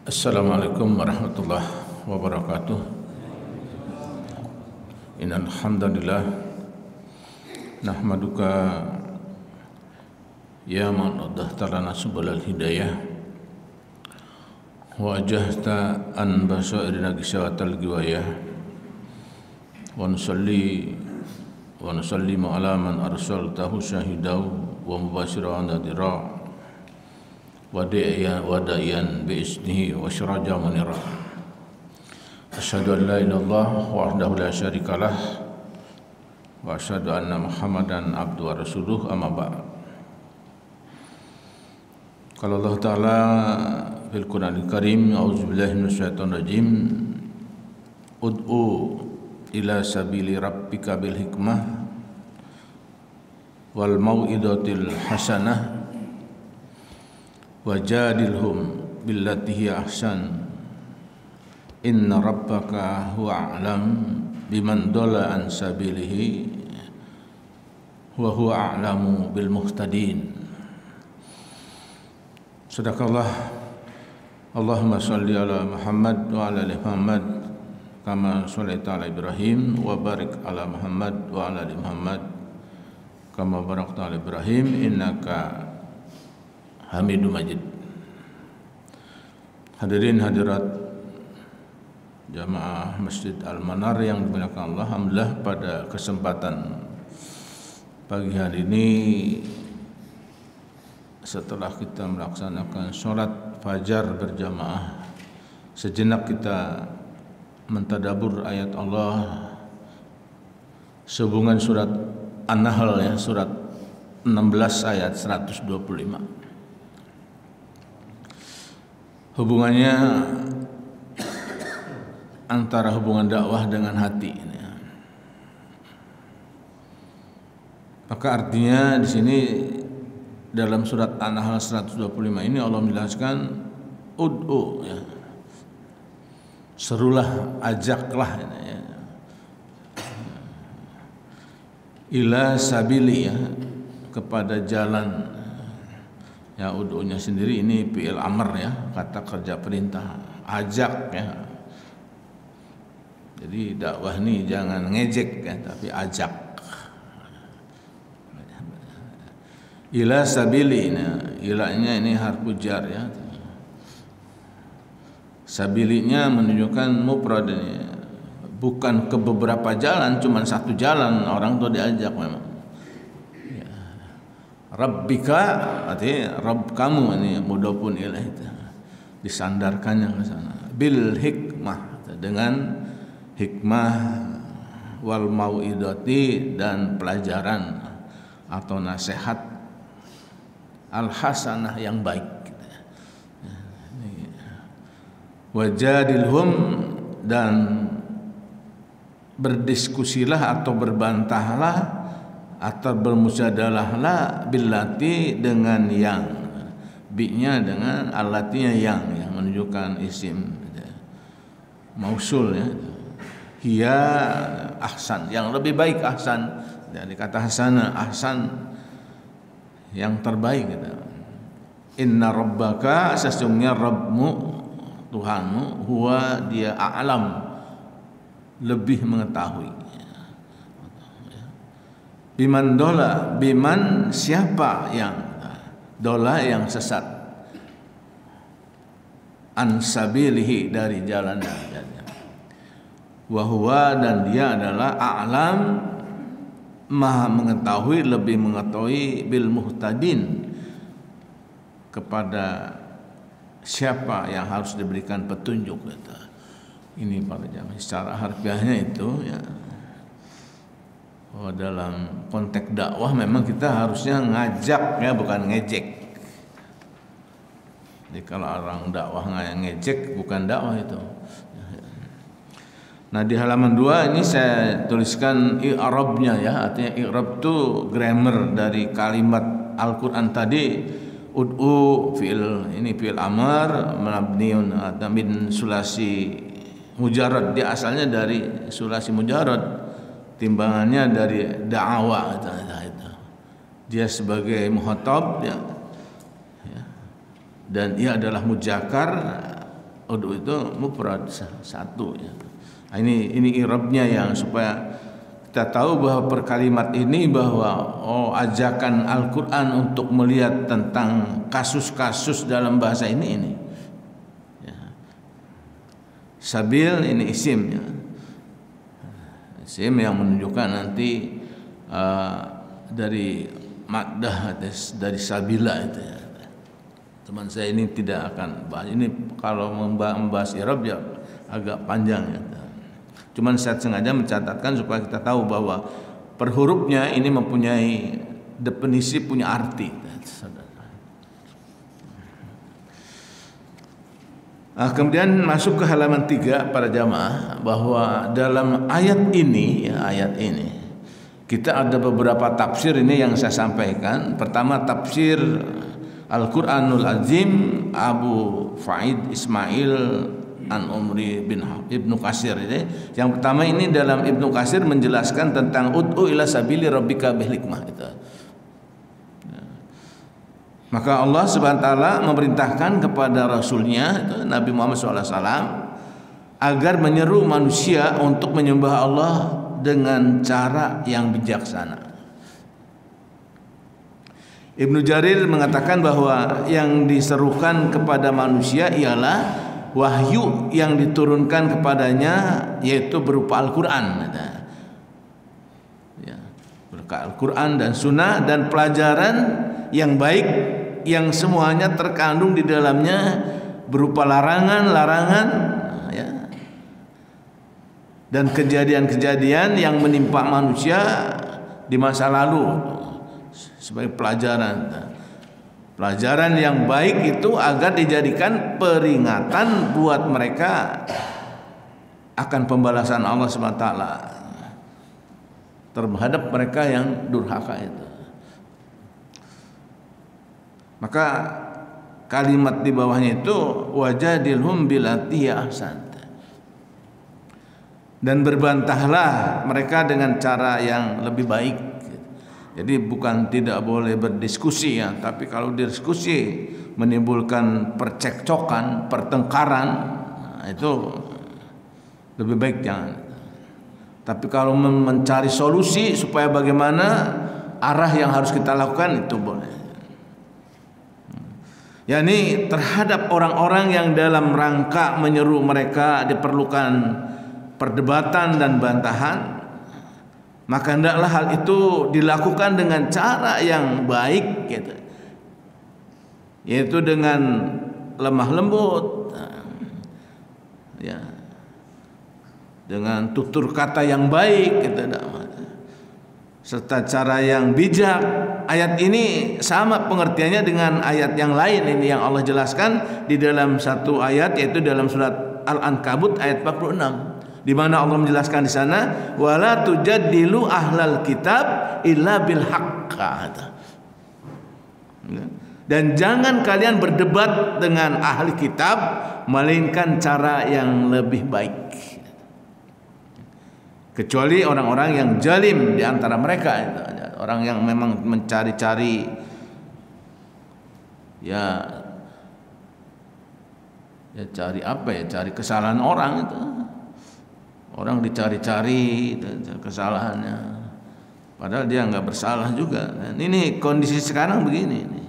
Assalamualaikum warahmatullahi wabarakatuh. Innal hamdalillah nahmaduka ya man adahta lana subulal hidayah wa ajahta an basairina gisyawatal giwayah wa nusallimu ala man arsaltahu syahidaw wa mubasyiran nadira wada'iyan bi'isnihi wa syiraja munira. Asyhadu an la ilaha illallah wahdahu la syarikalah wa asyhadu anna Muhammadan abduhu wa rasuluh, amma ba'd. Qala Allah Ta'ala fil Qur'anil Karim, a'udzubillahi minasyaitonir rajim, ud'u ila sabili rabbika bil hikmah wal mau'izatil hasanah wajadilhum billati hiya ahsan inna rabbaka huwa a'lam biman dhalla an sabilihi wa huwa a'lamu bil muhtadin. Sadaqallah. Allahumma shalli ala Muhammad wa ala ali Muhammad kama shallaita ala Ibrahim wa barik ala Muhammad wa ala ali Muhammad kama barakta ala Ibrahim innaka Hamidum Majid. Hadirin hadirat jamaah Masjid Al-Manar yang dimuliakan Allah, alhamdulillah pada kesempatan pagi hari ini setelah kita melaksanakan sholat fajar berjamaah, sejenak kita mentadabur ayat Allah sehubungan surat An-Nahl, ya, surat 16 ayat 125. Hubungannya antara hubungan dakwah dengan hati. Maka artinya di sini dalam surat An-Nahl 125 ini Allah menjelaskan ud'u, ya. Serulah, ajaklah, ya. Ila sabili, ya, kepada jalan. Ya, ud'unya sendiri ini fi'il amr, ya, kata kerja perintah, ajak, ya. Jadi dakwah ini jangan ngejek, ya, tapi ajak. Ila sabili, nah, ilanya ini harfu jar, ya. Sabilinya menunjukkan mufrad, ya. Bukan ke beberapa jalan, cuma satu jalan orang tuh diajak memang. Rabbika, artinya Rabb kamu, ini mudhofun ilaih, disandarkannya ke sana. Bil hikmah, dengan hikmah, wal mau'idati, dan pelajaran atau nasihat, al hasanah, yang baik. Wajadilhum, dan berdiskusilah atau berbantahlah atau bermusyadarahlah billati, dengan yang, bi-nya dengan alatinya yang menunjukkan isim mausul, ya. Hiya ahsan, yang lebih baik, ahsan dari kata hasana, ahsan yang terbaik, gitu. Inna rabbaka, sesungguhnya Rabbmu, Tuhanmu, huwa, dia, a'lam, lebih mengetahui. Biman dola, biman siapa yang dola, yang sesat, ansabilihi, dari jalan jalannya. Wahwa, dan dia adalah a'lam, maha mengetahui, lebih mengetahui, bil muhtadin, kepada siapa yang harus diberikan petunjuk, gitu. Ini para jamaah secara harfiahnya itu, ya. Oh, dalam konteks dakwah memang kita harusnya ngajak, ya, bukan ngejek. Jadi kalau orang dakwah ngejek, bukan dakwah itu. Nah, di halaman 2 ini saya tuliskan i'rabnya, ya. Artinya i'rab itu grammar dari kalimat Al-Qur'an tadi. Ud'u, fi'il amr mabniun min sulasi mujarrad. Dia asalnya dari sulasi mujarrad. Timbangannya dari da'awa, itu. Dia sebagai muhatab, ya. Dan ia adalah mujakkar ud'u itu mufrad satu ya. Nah, ini i'rabnya yang supaya kita tahu bahwa per kalimat ini bahwa ajakan Al-Qur'an untuk melihat tentang kasus-kasus dalam bahasa ini. Ya. Sabil ini isim ya. Isim yang menunjukkan nanti dari maddah dari sabila itu ya. Teman saya ini tidak akan bahas ini, kalau membahas i'rab ya agak panjang ya. Cuman saya sengaja mencatatkan supaya kita tahu bahwa per hurufnya ini mempunyai definisi, punya arti. Nah, kemudian masuk ke halaman 3 para jamaah, bahwa dalam ayat ini kita ada beberapa tafsir ini yang saya sampaikan. Pertama, tafsir Al-Qur'anul Azim Abu Faid Ismail an Umri bin Ibnu Katsir ini. Yang pertama ini dalam Ibnu Katsir menjelaskan tentang ud'u ila sabili rabbika bil hikmah itu. Maka Allah Subhanahu wa taala memerintahkan kepada rasulnya itu, Nabi Muhammad SAW, agar menyeru manusia untuk menyembah Allah dengan cara yang bijaksana. Ibnu Jarir mengatakan bahwa yang diserukan kepada manusia ialah wahyu yang diturunkan kepadanya, yaitu berupa Al-Quran ya, berupa Al-Quran dan Sunnah, dan pelajaran yang baik yang semuanya terkandung di dalamnya berupa larangan-larangan ya, dan kejadian-kejadian yang menimpa manusia di masa lalu sebagai pelajaran yang baik itu agar dijadikan peringatan buat mereka akan pembalasan Allah SWT terhadap mereka yang durhaka itu. Maka kalimat di bawahnya itu wajadilhum billati ahsan, dan berbantahlah mereka dengan cara yang lebih baik. Jadi bukan tidak boleh berdiskusi ya, tapi kalau diskusi menimbulkan percekcokan, pertengkaran, itu lebih baik jangan. Tapi kalau mencari solusi supaya bagaimana arah yang harus kita lakukan, itu boleh. yakni terhadap orang-orang yang dalam rangka menyeru mereka diperlukan perdebatan dan bantahan, maka hendaklah hal itu dilakukan dengan cara yang baik, gitu. Yaitu dengan lemah lembut, ya, dengan tutur kata yang baik, gitu, serta cara yang bijak. Ayat ini sama pengertiannya dengan ayat yang lain ini yang Allah jelaskan di dalam satu ayat, yaitu dalam surat Al-Ankabut ayat 46, di mana Allah menjelaskan di sana wala tujaddilu ahlal kitab illa bil haqq, dan jangan kalian berdebat dengan ahli kitab melainkan cara yang lebih baik, kecuali orang-orang yang zalim di antara mereka, orang yang memang mencari-cari ya cari apa ya, cari kesalahan orang itu. Orang dicari-cari kesalahannya, padahal dia nggak bersalah juga. Dan ini kondisi sekarang begini nih.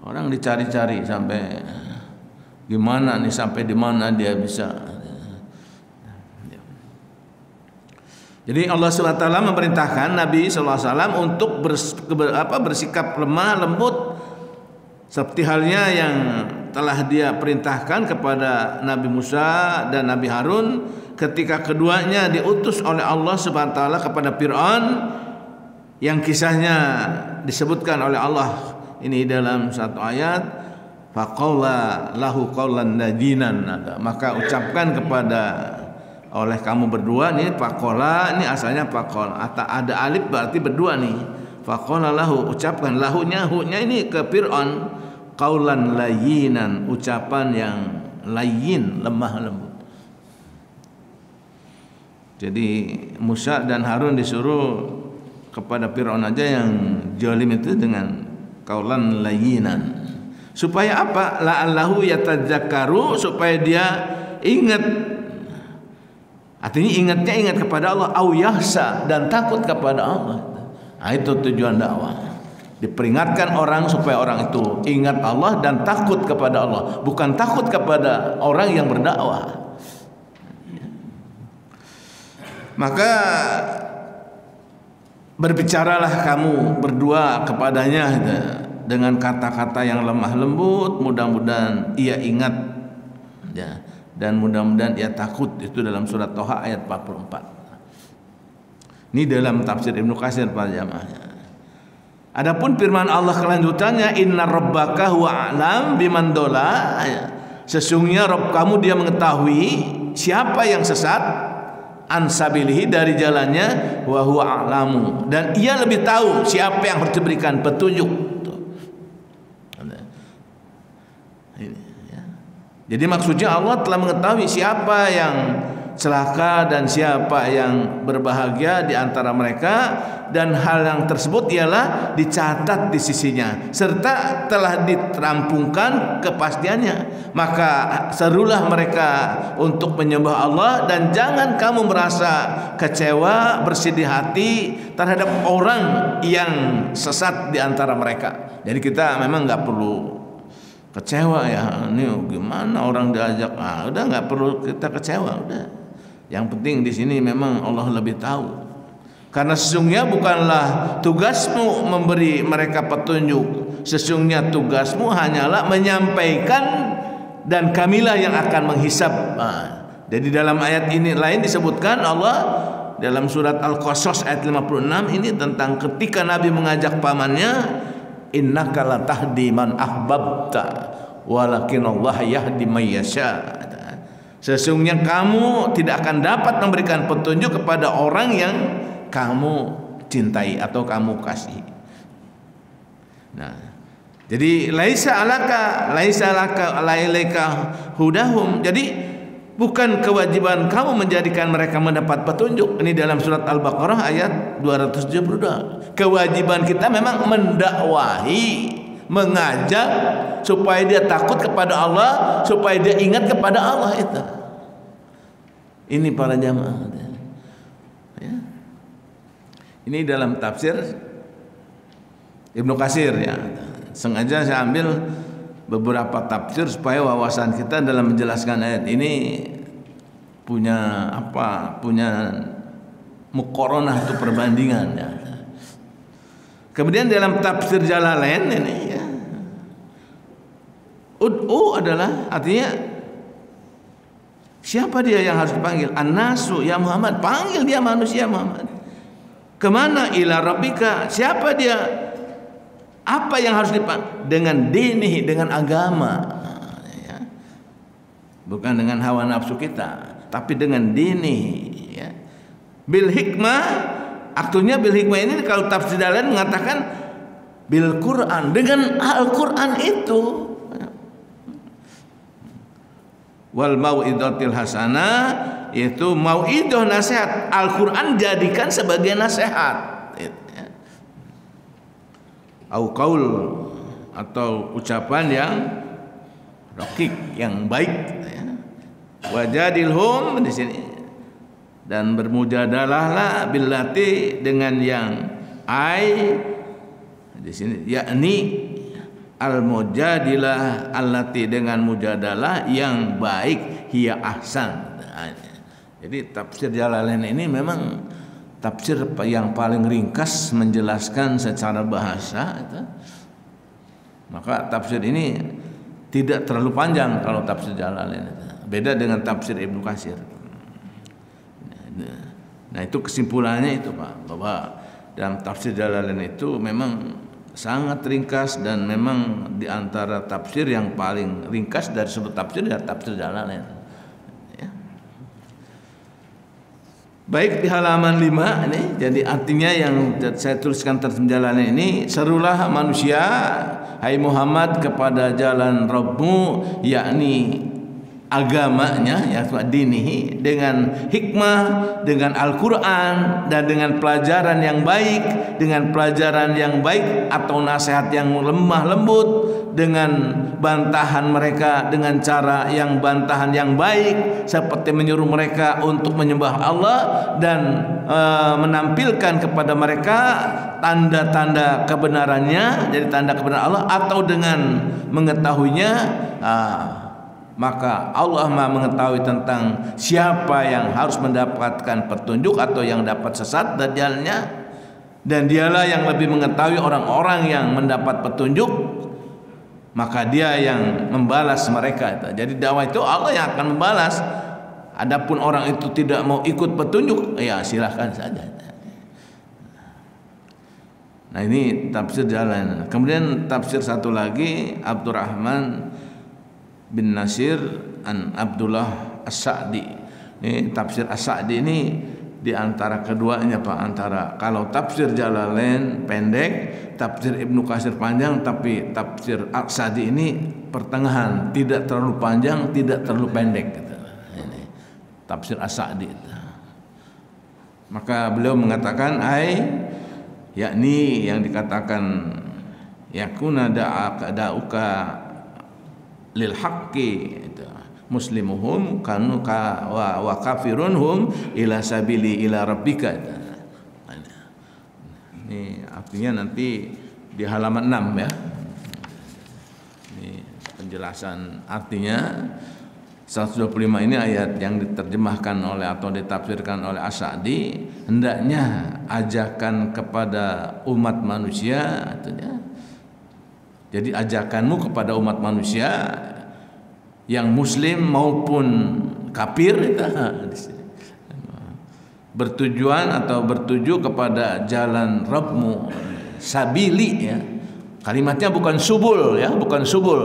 Orang dicari-cari sampai gimana nih, sampai di mana dia bisa. Jadi Allah SWT memerintahkan Nabi SAW untuk bersikap lemah lembut seperti halnya yang telah dia perintahkan kepada Nabi Musa dan Nabi Harun ketika keduanya diutus oleh Allah SWT kepada Fir'aun, yang kisahnya disebutkan oleh Allah ini dalam satu ayat, faqala lahu qawlan najinan, maka ucapkan kepada oleh kamu berdua nih, faqala ini asalnya faqala, ada alif berarti berdua nih. Faqala lahu, ucapkan, lahunya hunya ini ke Fir'aun, qaulan layyinan, ucapan yang layyin, lemah lembut. Jadi Musa dan Harun disuruh kepada Fir'aun aja yang zalim itu dengan qaulan layyinan, Supaya apa? La'allahu yatadzakkaru, supaya dia ingat. Artinya ingat kepada Allah, au yahsa, dan takut kepada Allah. Nah, itu tujuan dakwah. Diperingatkan orang supaya orang itu ingat Allah dan takut kepada Allah, bukan takut kepada orang yang berdakwah. Maka berbicaralah kamu berdua kepadanya dengan kata-kata yang lemah lembut, mudah-mudahan ia ingat ya, dan mudah-mudahan ia takut. Itu dalam surat Toha ayat 44. Ini dalam tafsir Ibnu Katsir para jamaah. Adapun firman Allah kelanjutannya, inna rabbaka huwa a'lam biman dola, sesungguhnya Rabb kamu dia mengetahui siapa yang sesat an sabilihi dari jalannya, wa huwa a'lamu, dan ia lebih tahu siapa yang harus diberikan petunjuk. Jadi maksudnya Allah telah mengetahui siapa yang celaka dan siapa yang berbahagia di antara mereka, dan hal yang tersebut ialah dicatat di sisinya serta telah diterampungkan kepastiannya. Maka serulah mereka untuk menyembah Allah, dan jangan kamu merasa kecewa, bersedih hati terhadap orang yang sesat di antara mereka. Jadi kita memang nggak perlu kecewa ya, ini gimana orang diajak, udah nggak perlu kita kecewa, udah. Yang penting di sini memang Allah lebih tahu. Karena sesungguhnya bukanlah tugasmu memberi mereka petunjuk, sesungguhnya tugasmu hanyalah menyampaikan, dan kamilah yang akan menghisab. Jadi dalam ayat ini lain disebutkan Allah dalam surat Al-Qasas ayat 56 ini tentang ketika Nabi mengajak pamannya, innaka la tahdi man ahbabta walakinallah yahdi may yasha. Sesungguhnya kamu tidak akan dapat memberikan petunjuk kepada orang yang kamu cintai atau kamu kasih. Nah, jadi laisa alaka hudahum. Jadi bukan kewajiban kamu menjadikan mereka mendapat petunjuk. Ini dalam surat Al-Baqarah ayat 272. Kewajiban kita memang mendakwahi, mengajak supaya dia takut kepada Allah, supaya dia ingat kepada Allah itu. Ini para jamaah. Ya. Ini dalam tafsir Ibnu Katsir ya. Sengaja saya ambil beberapa tafsir supaya wawasan kita dalam menjelaskan ayat ini punya apa? Punya muqaranah, itu perbandingan ya. Kemudian dalam tafsir Jalalain ini ya, ud'u adalah artinya siapa dia yang harus dipanggil? An-nasu ya Muhammad, panggil dia manusia Muhammad. Kemana? Ila rabbika, siapa dia? Apa yang harus dipanggil? Dengan dinihi, dengan agama ya. Bukan dengan hawa nafsu kita, tapi dengan dinihi ya. Bil hikmah, artinya bil hikmah ini kalau tafsir lain mengatakan bil Quran, dengan Al-Quran itu. Wal mau'idatil hasanah, yaitu mau'idah nasihat. Al-Quran jadikan sebagai nasihat. Au qaul, atau ucapan yang rakik, yang baik ya. Wajadilhum di sini, dan bermujadalahlah billati, dengan yang di sini yakni al-mujadilah allati, dengan mujadalah yang baik, hiya ahsan. Jadi tafsir Jalalain ini memang tafsir yang paling ringkas menjelaskan secara bahasa itu. Maka tafsir ini tidak terlalu panjang kalau tafsir Jalalain itu. Beda dengan tafsir Ibnu Katsir. Nah, itu kesimpulannya itu Pak, bahwa dalam tafsir Jalalain itu memang sangat ringkas, dan memang di antara tafsir yang paling ringkas dari seluruh tafsir ya tafsir Jalalain. Ya. Baik, di halaman 5 ini, jadi artinya yang saya tuliskan terjemahan Jalalain ini, serulah manusia hai Muhammad kepada jalan Rabbmu, yakni agamanya, ya dinihi, dengan hikmah, dengan Al-Quran, dan dengan pelajaran yang baik, atau nasihat yang lemah lembut, dengan bantahan mereka dengan cara yang bantahan yang baik, seperti menyuruh mereka untuk menyembah Allah dan menampilkan kepada mereka tanda-tanda kebenarannya, jadi tanda kebenaran Allah, atau dengan mengetahuinya. Maka Allah Maha mengetahui tentang siapa yang harus mendapatkan petunjuk atau yang dapat sesat dari jalannya, dan dialah yang lebih mengetahui orang-orang yang mendapat petunjuk, maka dia yang membalas mereka. Jadi dakwah itu Allah yang akan membalas. Adapun orang itu tidak mau ikut petunjuk, ya silahkan saja. Nah, ini tafsir jalan. Kemudian tafsir satu lagi, Abdurrahman bin Nasir an Abdullah As-Sa'di. Ini tafsir As-Sa'di ini di antara keduanya, Pak, antara kalau tafsir Jalalain pendek, tafsir Ibnu Katsir panjang, tapi tafsir As-Sa'di ini pertengahan, tidak terlalu panjang, tidak terlalu pendek gitu. Ini tafsir As-Sa'di. Maka beliau mengatakan yakni yang dikatakan yakuna da'uka lil haqqi muslimuhum kanu wa kafirunhum ila sabili ila rabbika. Ini artinya nanti di halaman 6 ya. Ini penjelasan artinya 125 ini ayat yang diterjemahkan oleh atau ditafsirkan oleh As-Sa'di, hendaknya ajakan kepada umat manusia artinya. Jadi ajakanmu kepada umat manusia yang muslim maupun kafir bertujuan atau bertuju kepada jalan Rabbmu, sabili ya. Kalimatnya bukan subul ya, bukan subul.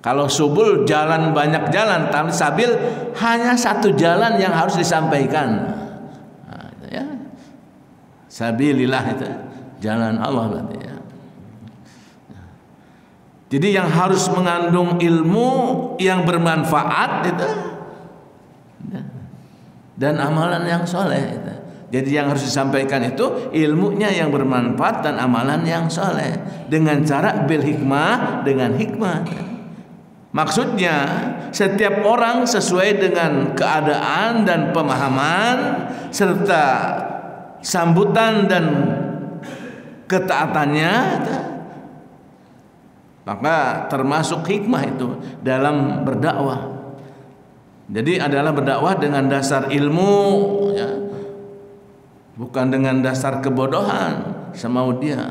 Kalau subul jalan banyak jalan, tapi sabil hanya satu jalan yang harus disampaikan. Nah, ya. Sabilillah itu jalan Allah berarti ya. Jadi yang harus mengandung ilmu yang bermanfaat itu dan amalan yang soleh itu. Jadi yang harus disampaikan itu ilmunya yang bermanfaat dan amalan yang soleh dengan cara bil hikmah, dengan hikmah. Maksudnya setiap orang sesuai dengan keadaan dan pemahaman serta sambutan dan ketaatannya, maka termasuk hikmah itu dalam berdakwah. Jadi adalah berdakwah dengan dasar ilmu ya. Bukan dengan dasar kebodohan semau dia.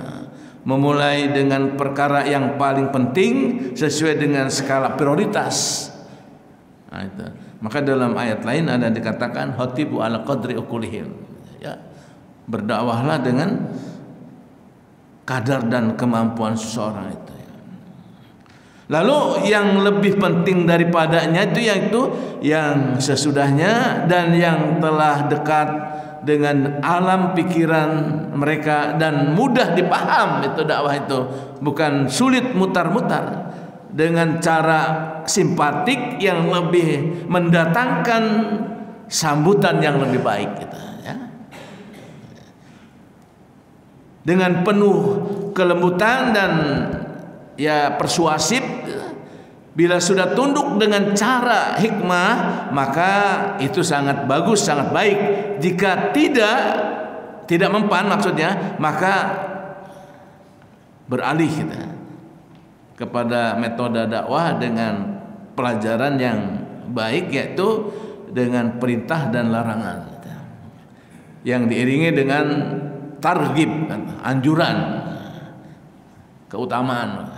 Memulai dengan perkara yang paling penting sesuai dengan skala prioritas. Nah, itu. Maka dalam ayat lain ada dikatakan khatibu ala qadri ukulihim ya. Berdakwahlah dengan kadar dan kemampuan seseorang itu. Lalu yang lebih penting daripadanya itu yaitu yang sesudahnya dan yang telah dekat dengan alam pikiran mereka dan mudah dipaham itu dakwah itu, bukan sulit mutar-mutar dengan cara simpatik yang lebih mendatangkan sambutan yang lebih baik gitu ya. Dengan penuh kelembutan dan ya persuasif. Bila sudah tunduk dengan cara hikmah, maka itu sangat bagus, sangat baik. Jika tidak mempan maksudnya, maka beralih kita kepada metode dakwah dengan pelajaran yang baik, yaitu dengan perintah dan larangan yang diiringi dengan targhib, anjuran, keutamaan,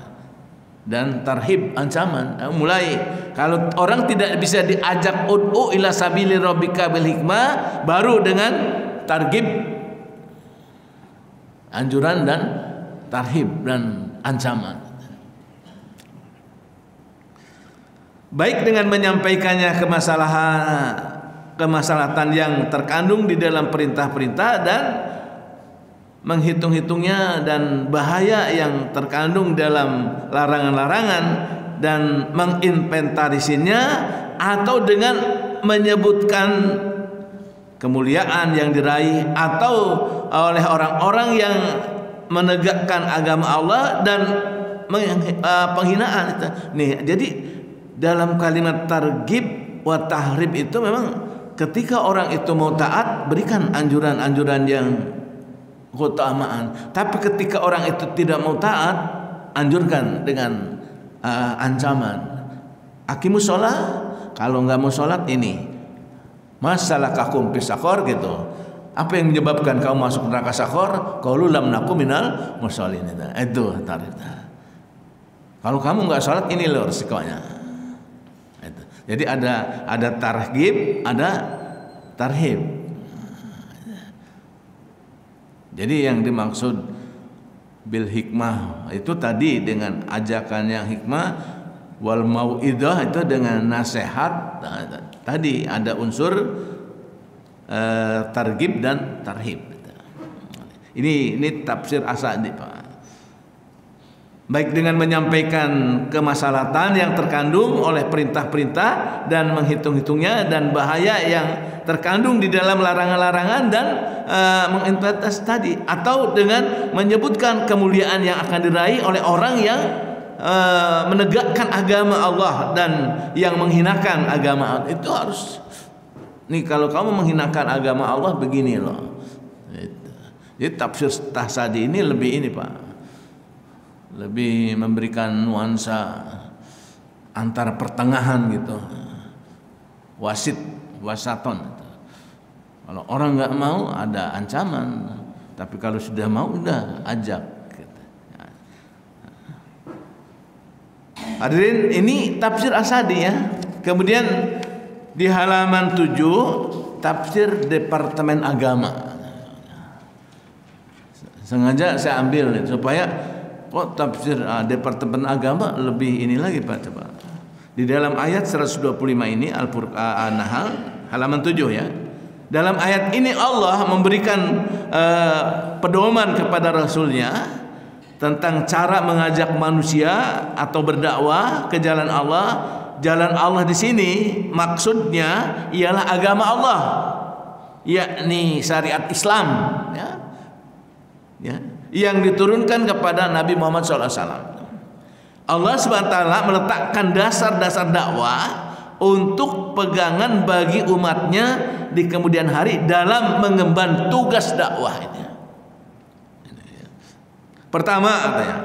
dan tarhib, ancaman. Mulai kalau orang tidak bisa diajak ud'u ila sabili rabbika bil hikmah, baru dengan targhib, anjuran dan tarhib dan ancaman. Baik dengan menyampaikannya kemaslahatan yang terkandung di dalam perintah-perintah dan menghitung-hitungnya dan bahaya yang terkandung dalam larangan-larangan, dan menginventarisinya, atau dengan menyebutkan kemuliaan yang diraih atau oleh orang-orang yang menegakkan agama Allah dan penghinaan itu. Nih, jadi dalam kalimat targhib wa tahrib itu memang ketika orang itu mau taat, berikan anjuran-anjuran yang keutamaan. Tapi ketika orang itu tidak mau taat, anjurkan dengan ancaman. Aqimus sholat, kalau nggak mau sholat ini masalah kakum pisakor gitu. Apa yang menyebabkan kamu masuk neraka sakor? Qalu lam nakum minal musholin. Itu tarifnya. Kalau kamu nggak sholat, ini loh resikonya. Itu. Jadi ada targhib, ada tarhib. Jadi yang dimaksud bil hikmah itu tadi dengan ajakan yang hikmah, wal mau'idah itu dengan nasihat. Tadi ada unsur targhib dan tarhib. Ini tafsir As-Sa'di, Pak. Baik dengan menyampaikan kemaslahatan yang terkandung oleh perintah-perintah dan menghitung-hitungnya dan bahaya yang terkandung di dalam larangan-larangan dan menginterpretasi tadi, atau dengan menyebutkan kemuliaan yang akan diraih oleh orang yang menegakkan agama Allah dan yang menghinakan agama Allah. Itu harus nih, kalau kamu menghinakan agama Allah begini loh. Jadi tafsir As-Sa'di ini lebih ini, Pak, lebih memberikan nuansa antara pertengahan gitu, wasaton. Kalau orang nggak mau ada ancaman, tapi kalau sudah mau udah ajak. Gitu. Hadirin, ini tafsir As-Sa'di ya. Kemudian di halaman 7 tafsir Departemen Agama. Sengaja saya ambil supaya tafsir Departemen Agama lebih ini lagi, Pak. Coba. Di dalam ayat 125 ini Al-Furqan An-Nahl halaman 7 ya. Dalam ayat ini Allah memberikan pedoman kepada Rasulnya tentang cara mengajak manusia atau berdakwah ke jalan Allah. Jalan Allah di sini maksudnya ialah agama Allah, yakni syariat Islam, ya, yang diturunkan kepada Nabi Muhammad SAW. Allah SWT meletakkan dasar-dasar dakwah untuk pegangan bagi umatnya di kemudian hari dalam mengemban tugas dakwahnya. Pertama, katanya,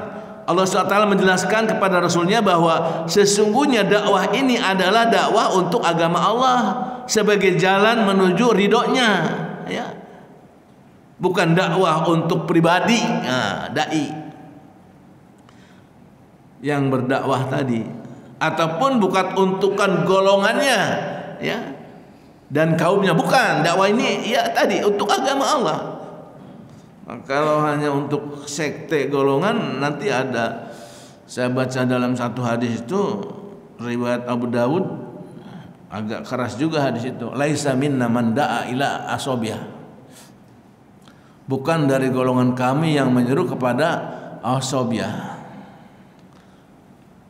Allah SWT menjelaskan kepada Rasulnya bahwa sesungguhnya dakwah ini adalah dakwah untuk agama Allah sebagai jalan menuju ridhonya, ya. Bukan dakwah untuk pribadi, dai yang berdakwah tadi, ataupun bukan untukkan golongannya, ya, dan kaumnya. Bukan, dakwah ini ya tadi untuk agama Allah. Kalau hanya untuk sekte golongan, nanti ada, saya baca dalam satu hadis itu riwayat Abu Dawud, agak keras juga hadis itu. Laisa minna man da'a ila asobiyah. Bukan dari golongan kami yang menyeru kepada asobiyah.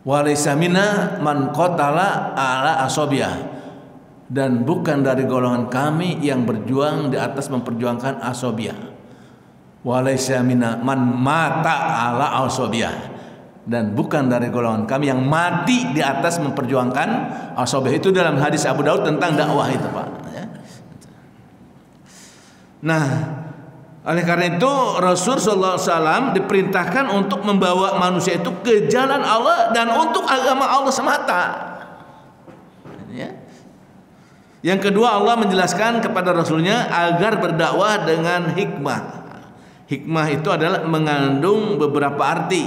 Wa laisa minna man qatala ala asobiyah. Dan bukan dari golongan kami yang berjuang di atas memperjuangkan asobiyah. Walaysa minna man mata ala asobiyah, dan bukan dari golongan kami yang mati di atas memperjuangkan asobiyah. Itu dalam hadis Abu Daud tentang dakwah itu, Pak. Nah, oleh karena itu Rasul sallallahu alaihi wasallam diperintahkan untuk membawa manusia itu ke jalan Allah dan untuk agama Allah semata. Ya. Yang kedua, Allah menjelaskan kepada Rasulnya agar berdakwah dengan hikmah. Hikmah itu adalah mengandung beberapa arti.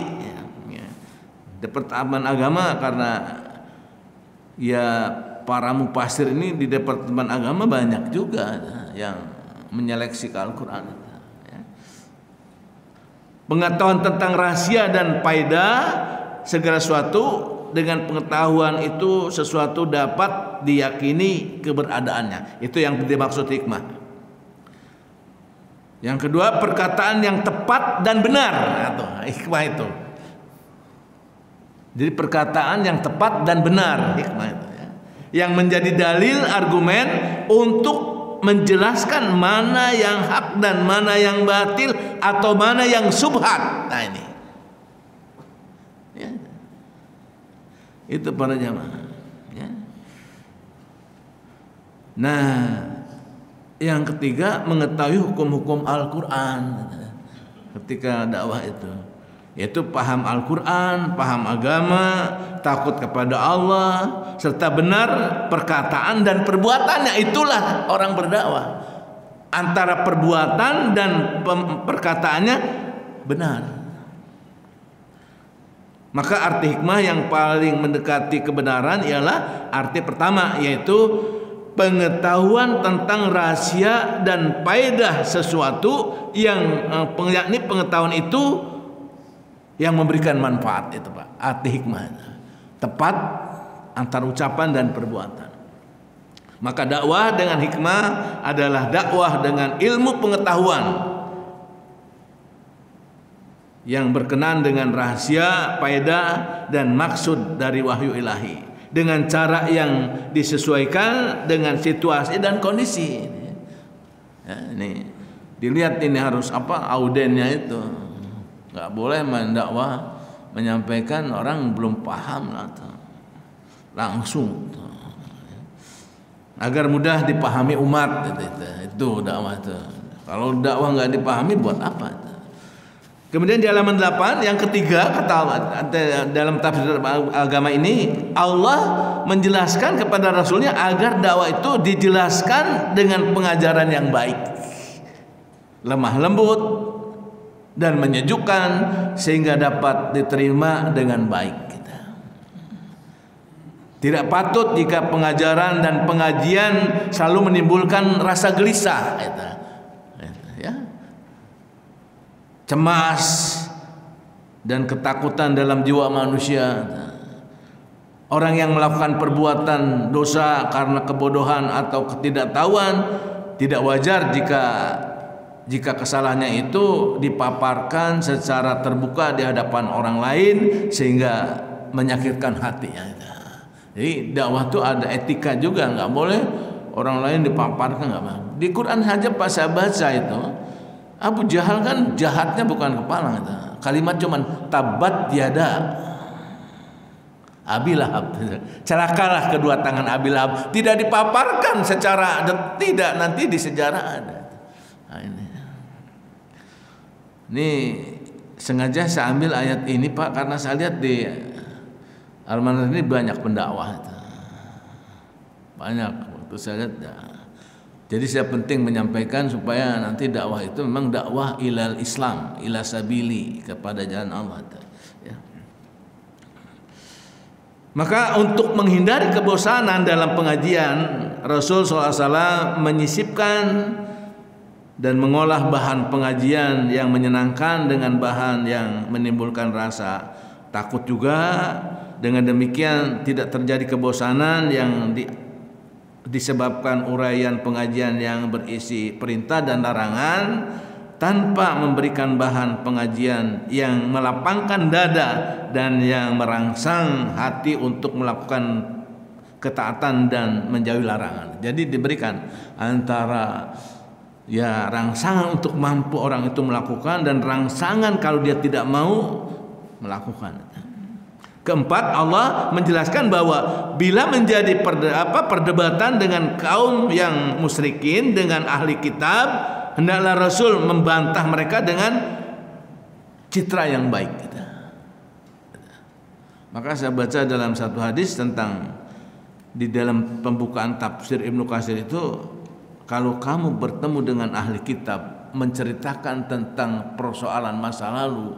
Departemen Agama, karena ya para mufasir ini di Departemen Agama banyak juga yang menyeleksi ke Al-Quran. Pengetahuan tentang rahasia dan faedah segala sesuatu, dengan pengetahuan itu sesuatu dapat diyakini keberadaannya. Itu yang dimaksud hikmah. Yang kedua, perkataan yang tepat dan benar, atau hikmah itu. Jadi perkataan yang tepat dan benar, hikmah itu ya. Yang menjadi dalil argumen untuk menjelaskan mana yang hak dan mana yang batil atau mana yang subhat. Nah ini. Ya. Itu para jamaah. Ya. Nah, yang ketiga mengetahui hukum-hukum Al-Quran ketika dakwah itu. Yaitu paham Al-Quran, paham agama, takut kepada Allah, serta benar perkataan dan perbuatannya. Itulah orang berdakwah. Antara perbuatan dan perkataannya benar. Maka arti hikmah yang paling mendekati kebenaran ialah arti pertama, yaitu pengetahuan tentang rahasia dan faedah sesuatu yang yakni pengetahuan itu yang memberikan manfaat itu Pak. Arti hikmah tepat antara ucapan dan perbuatan. Maka dakwah dengan hikmah adalah dakwah dengan ilmu pengetahuan yang berkenan dengan rahasia, faedah dan maksud dari wahyu ilahi dengan cara yang disesuaikan dengan situasi dan kondisi. Ya, ini dilihat ini harus apa audennya itu. Nggak boleh mendakwah menyampaikan orang belum paham langsung agar mudah dipahami umat itu dakwah itu. Kalau dakwah nggak dipahami buat apa? Kemudian di halaman 8 yang ketiga kata dalam tafsir agama ini Allah menjelaskan kepada Rasulnya agar dakwah itu dijelaskan dengan pengajaran yang baik, lemah lembut dan menyejukkan sehingga dapat diterima dengan baik. Tidak patut jika pengajaran dan pengajian selalu menimbulkan rasa gelisah, ya, cemas dan ketakutan dalam jiwa manusia. Orang yang melakukan perbuatan dosa karena kebodohan atau ketidaktahuan tidak wajar jika kesalahannya itu dipaparkan secara terbuka di hadapan orang lain sehingga menyakitkan hatinya. Jadi dakwah itu ada etika juga, nggak boleh orang lain dipaparkan, nggak boleh. Di Quran saja pas saya baca itu Abu Jahal kan jahatnya bukan kepala, kalimat cuman tabat yada Abi Lahab, celakalah kedua tangan Abi Lahab, tidak dipaparkan secara tidak, nanti di sejarah ada. Nah, ini sengaja saya ambil ayat ini Pak karena saya lihat di Al-Manar ini banyak pendakwah itu. Banyak waktu saya lihat ya. Jadi saya penting menyampaikan supaya nanti dakwah itu memang dakwah ilal Islam, ila sabili, kepada jalan Allah. Ya. Maka untuk menghindari kebosanan dalam pengajian, Rasul SAW menyisipkan dan mengolah bahan pengajian yang menyenangkan dengan bahan yang menimbulkan rasa takut juga. Dengan demikian tidak terjadi kebosanan yang disebabkan uraian pengajian yang berisi perintah dan larangan tanpa memberikan bahan pengajian yang melapangkan dada dan yang merangsang hati untuk melakukan ketaatan dan menjauhi larangan. Jadi diberikan antara ya rangsangan untuk mampu orang itu melakukan dan rangsangan kalau dia tidak mau melakukan. Keempat, Allah menjelaskan bahwa bila menjadi perdebatan dengan kaum yang musyrikin dengan ahli kitab, hendaklah Rasul membantah mereka dengan citra yang baik. Maka saya baca dalam satu hadis tentang di dalam pembukaan tafsir Ibnu Katsir itu, kalau kamu bertemu dengan ahli kitab menceritakan tentang persoalan masa lalu,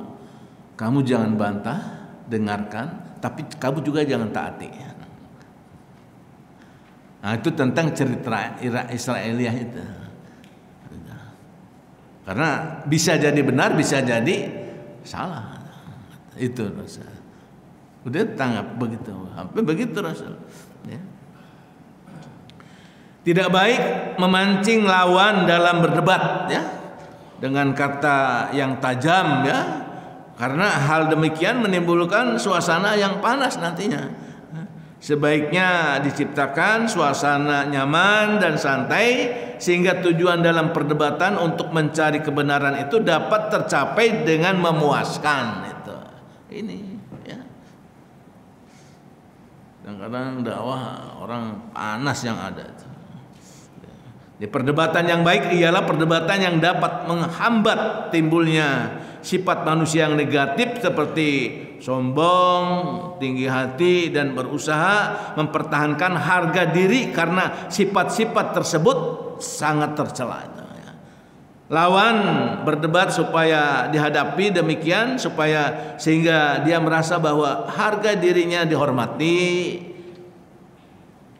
kamu jangan bantah, dengarkan, tapi kamu juga jangan taati. Nah, itu tentang cerita Israiliyah itu. Karena bisa jadi benar, bisa jadi salah. Itu Rasul. Udah tanggap begitu, sampai begitu Rasul. Ya. Tidak baik memancing lawan dalam berdebat, ya, dengan kata yang tajam, ya. Karena hal demikian menimbulkan suasana yang panas nantinya. Sebaiknya diciptakan suasana nyaman dan santai sehingga tujuan dalam perdebatan untuk mencari kebenaran itu dapat tercapai dengan memuaskan itu. Ini ya. Kadang-kadang dakwah orang panas yang ada itu. Di perdebatan yang baik ialah perdebatan yang dapat menghambat timbulnya sifat manusia yang negatif seperti sombong, tinggi hati, dan berusaha mempertahankan harga diri karena sifat-sifat tersebut sangat tercela. Lawan berdebat supaya dihadapi demikian supaya sehingga dia merasa bahwa harga dirinya dihormati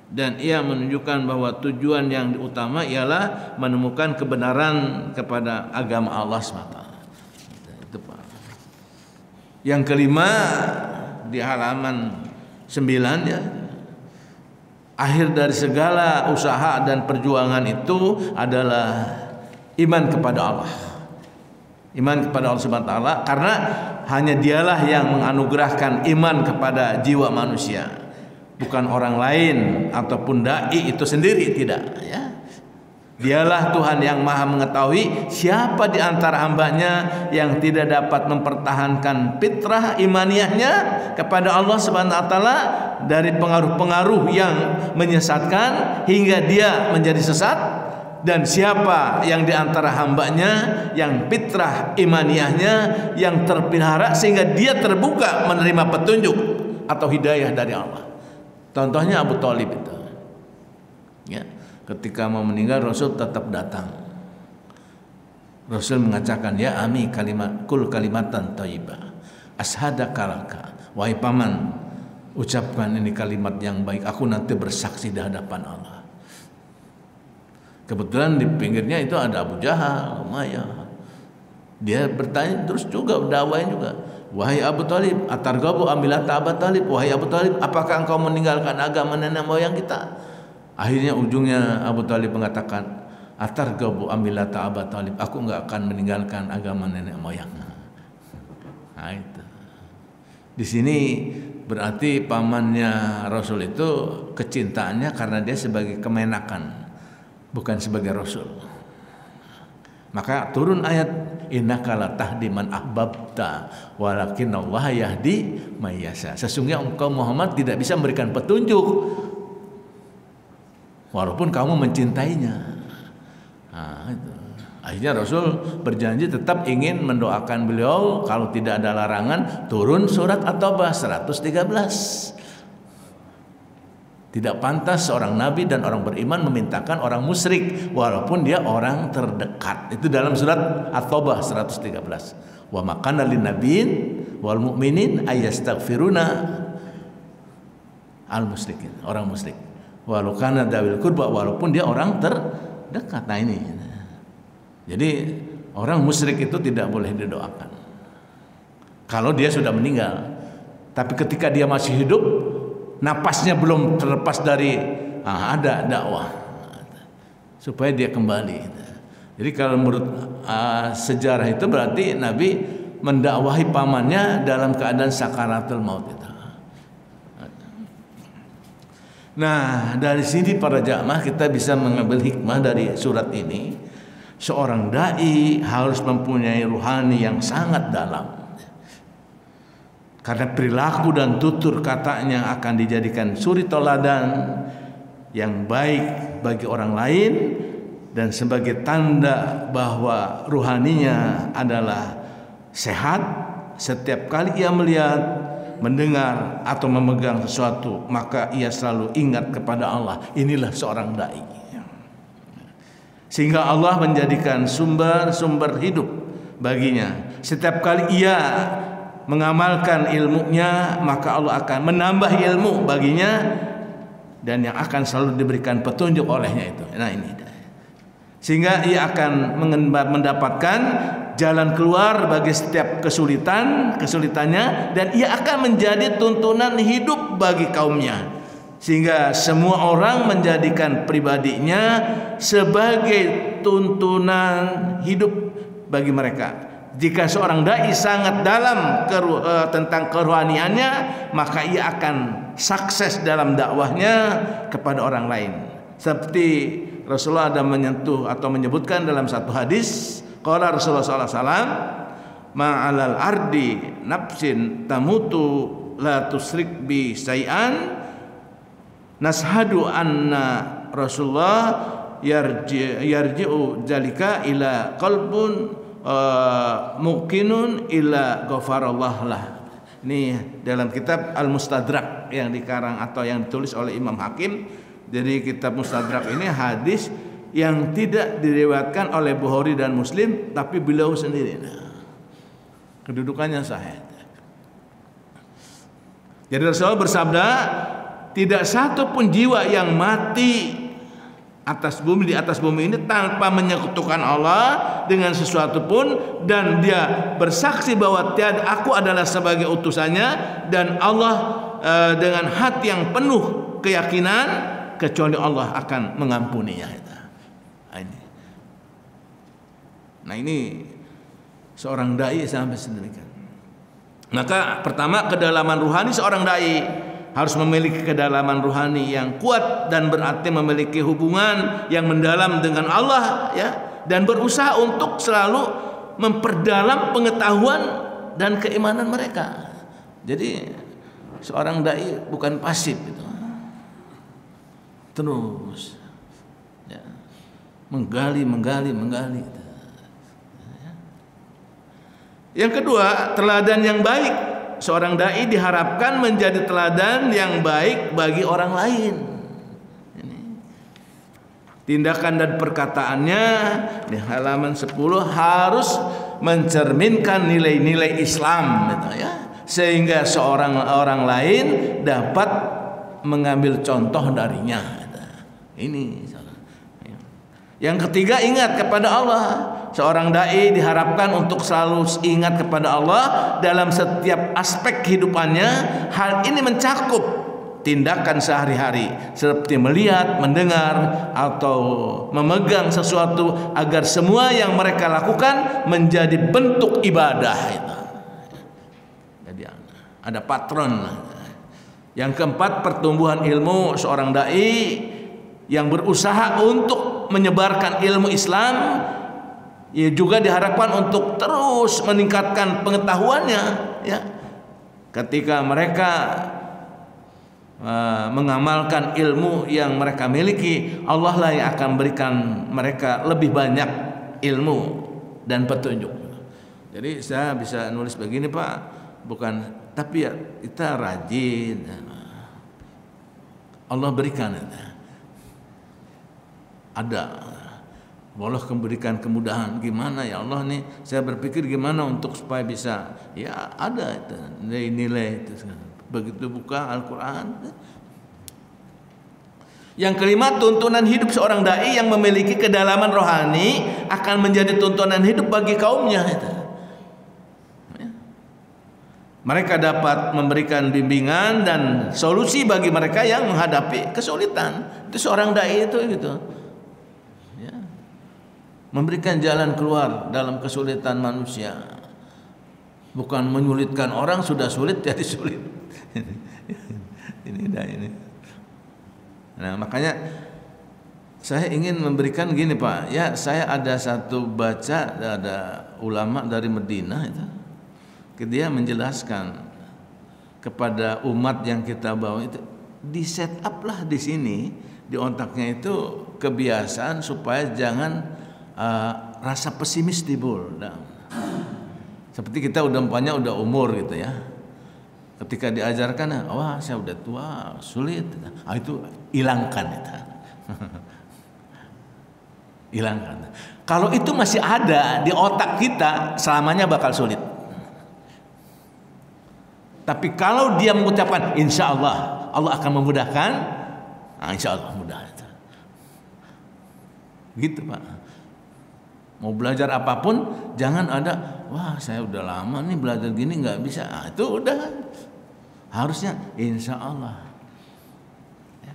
dan ia menunjukkan bahwa tujuan yang utama ialah menemukan kebenaran kepada agama Allah SWT. Itu Pak. Yang kelima di halaman 9 ya. Akhir dari segala usaha dan perjuangan itu adalah iman kepada Allah. Iman kepada Allah SWT karena hanya dialah yang menganugerahkan iman kepada jiwa manusia. Bukan orang lain ataupun dai itu sendiri, tidak ya. Dialah Tuhan yang maha mengetahui siapa di antara hambanya yang tidak dapat mempertahankan fitrah imaniyahnya kepada Allah Subhanahu wa taala dari pengaruh-pengaruh yang menyesatkan hingga dia menjadi sesat, dan siapa yang di antara hambanya yang fitrah imaniyahnya yang terpelihara sehingga dia terbuka menerima petunjuk atau hidayah dari Allah. Contohnya Abu Thalib itu. Ya, ketika mau meninggal Rasul tetap datang. Rasul mengatakan, ya ami kul kalimatan thayyibah ashhadaka laka. Wahai paman, ucapkan ini kalimat yang baik, aku nanti bersaksi di hadapan Allah. Kebetulan di pinggirnya itu ada Abu Jahal, Umayyah. Dia bertanya terus juga, dakwain juga. Wahai Abu Thalib, atargabu amilata Abu Thalib. Wahai Abu Thalib, apakah engkau meninggalkan agama nenek moyang kita? Akhirnya ujungnya Abu Thalib mengatakan, atargabu amilata Abu Thalib. Aku enggak akan meninggalkan agama nenek moyang. Nah itu. Di sini berarti pamannya Rasul itu kecintaannya karena dia sebagai kemenakan, bukan sebagai Rasul. Maka turun ayat innaka la tahdi man ahbabta walakinallaha yahdi may yasha. Sesungguhnya engkau Muhammad tidak bisa memberikan petunjuk walaupun kamu mencintainya. Nah, itu. Akhirnya Rasul berjanji tetap ingin mendoakan beliau kalau tidak ada larangan turun surat At-Taubah 113. Tidak pantas seorang nabi dan orang beriman memintakan orang musyrik walaupun dia orang terdekat. Itu dalam surat At-Taubah 113. Wa makana lin nabiyyin wal mu'minin ayastaghfiruna al musyrikin, orang musyrik. Walau kana dawil qurba, walaupun dia orang terdekat. Nah ini. Jadi orang musyrik itu tidak boleh didoakan kalau dia sudah meninggal. Tapi ketika dia masih hidup, napasnya belum terlepas dari ada dakwah supaya dia kembali. Jadi kalau menurut sejarah itu berarti Nabi mendakwahi pamannya dalam keadaan sakaratul maut itu. Nah, dari sini para jamaah kita bisa mengambil hikmah dari surat ini. Seorang dai harus mempunyai ruhani yang sangat dalam. Karena perilaku dan tutur katanya akan dijadikan suri teladan yang baik bagi orang lain dan sebagai tanda bahwa ruhaninya adalah sehat. Setiap kali ia melihat, mendengar atau memegang sesuatu, maka ia selalu ingat kepada Allah. Inilah seorang dai. Sehingga Allah menjadikan sumber-sumber hidup baginya. Setiap kali ia mengamalkan ilmunya, maka Allah akan menambah ilmu baginya dan yang akan selalu diberikan petunjuk olehnya itu. Nah ini. Sehingga ia akan mendapatkan jalan keluar bagi setiap kesulitannya, dan ia akan menjadi tuntunan hidup bagi kaumnya. Sehingga semua orang menjadikan pribadinya sebagai tuntunan hidup bagi mereka. Jika seorang dai sangat dalam tentang kerohaniannya, maka ia akan sukses dalam dakwahnya kepada orang lain. Seperti Rasulullah ada menyentuh atau menyebutkan dalam satu hadis, qala Rasulullah sallallahu alaihi wasallam, ma'alal ardi nafsin tamutu la tusrik bi say'an nashhadu anna Rasulullah yarji'u zalika ila qalbun muqinun ila ghafarallah lah. Ini dalam kitab Al-Mustadrak yang dikarang atau yang ditulis oleh Imam Hakim. Jadi kitab Mustadrak ini hadis yang tidak diriwayatkan oleh Bukhari dan Muslim, tapi beliau sendiri. Kedudukannya sahih. Jadi Rasulullah bersabda, tidak satu pun jiwa yang mati di atas bumi ini tanpa menyekutukan Allah dengan sesuatu pun, dan dia bersaksi bahwa tiada aku adalah sebagai utusannya, dan Allah dengan hati yang penuh keyakinan, kecuali Allah akan mengampuninya. Nah ini seorang dai sampai sedemikian. Maka pertama, kedalaman ruhani seorang dai harus memiliki kedalaman ruhani yang kuat dan berarti memiliki hubungan yang mendalam dengan Allah, ya, dan berusaha untuk selalu memperdalam pengetahuan dan keimanan mereka. Jadi seorang dai bukan pasif itu. Terus ya, menggali. Yang kedua, teladan yang baik. Seorang dai diharapkan menjadi teladan yang baik bagi orang lain. Ini. Tindakan dan perkataannya di halaman 10 harus mencerminkan nilai-nilai Islam, gitu ya, sehingga orang lain dapat mengambil contoh darinya. Ini. Yang ketiga, ingat kepada Allah. Seorang dai diharapkan untuk selalu ingat kepada Allah dalam setiap aspek kehidupannya. Hal ini mencakup tindakan sehari-hari seperti melihat, mendengar, atau memegang sesuatu, agar semua yang mereka lakukan menjadi bentuk ibadah. Jadi ada patron. Yang keempat, pertumbuhan ilmu. Seorang dai yang berusaha untuk menyebarkan ilmu Islam, ia juga diharapkan untuk terus meningkatkan pengetahuannya, ya. Ketika mereka mengamalkan ilmu yang mereka miliki, Allah lah yang akan berikan mereka lebih banyak ilmu dan petunjuk. Jadi saya bisa nulis begini, Pak, bukan, tapi ya kita rajin, Allah berikan, ada Allah memberikan kemudahan. Gimana ya Allah nih, saya berpikir gimana untuk supaya bisa, ya ada itu nilai-nilai itu. Begitu buka Al-Quran. Yang kelima, tuntunan hidup seorang dai yang memiliki kedalaman rohani akan menjadi tuntunan hidup bagi kaumnya. Mereka dapat memberikan bimbingan dan solusi bagi mereka yang menghadapi kesulitan. Itu seorang dai itu gitu. Memberikan jalan keluar dalam kesulitan manusia, bukan menyulitkan orang. Sudah sulit jadi sulit. ini. Nah, makanya saya ingin memberikan gini, Pak. Ya, saya ada satu baca, ada ulama dari Madinah itu, dia menjelaskan kepada umat yang kita bawa itu, di set up lah di sini, di otaknya itu kebiasaan supaya jangan rasa pesimis timbul. Nah, seperti kita udah umur gitu ya. Ketika diajarkan, wah saya udah tua, sulit. Itu hilangkan itu. Hilangkan. Kalau itu masih ada di otak kita, selamanya bakal sulit. Tapi kalau dia mengucapkan insya Allah, Allah akan memudahkan, insya Allah mudah. Gitu, Pak. Mau belajar apapun jangan ada, wah saya udah lama nih belajar gini nggak bisa. Itu udah, harusnya insya Allah. Ya.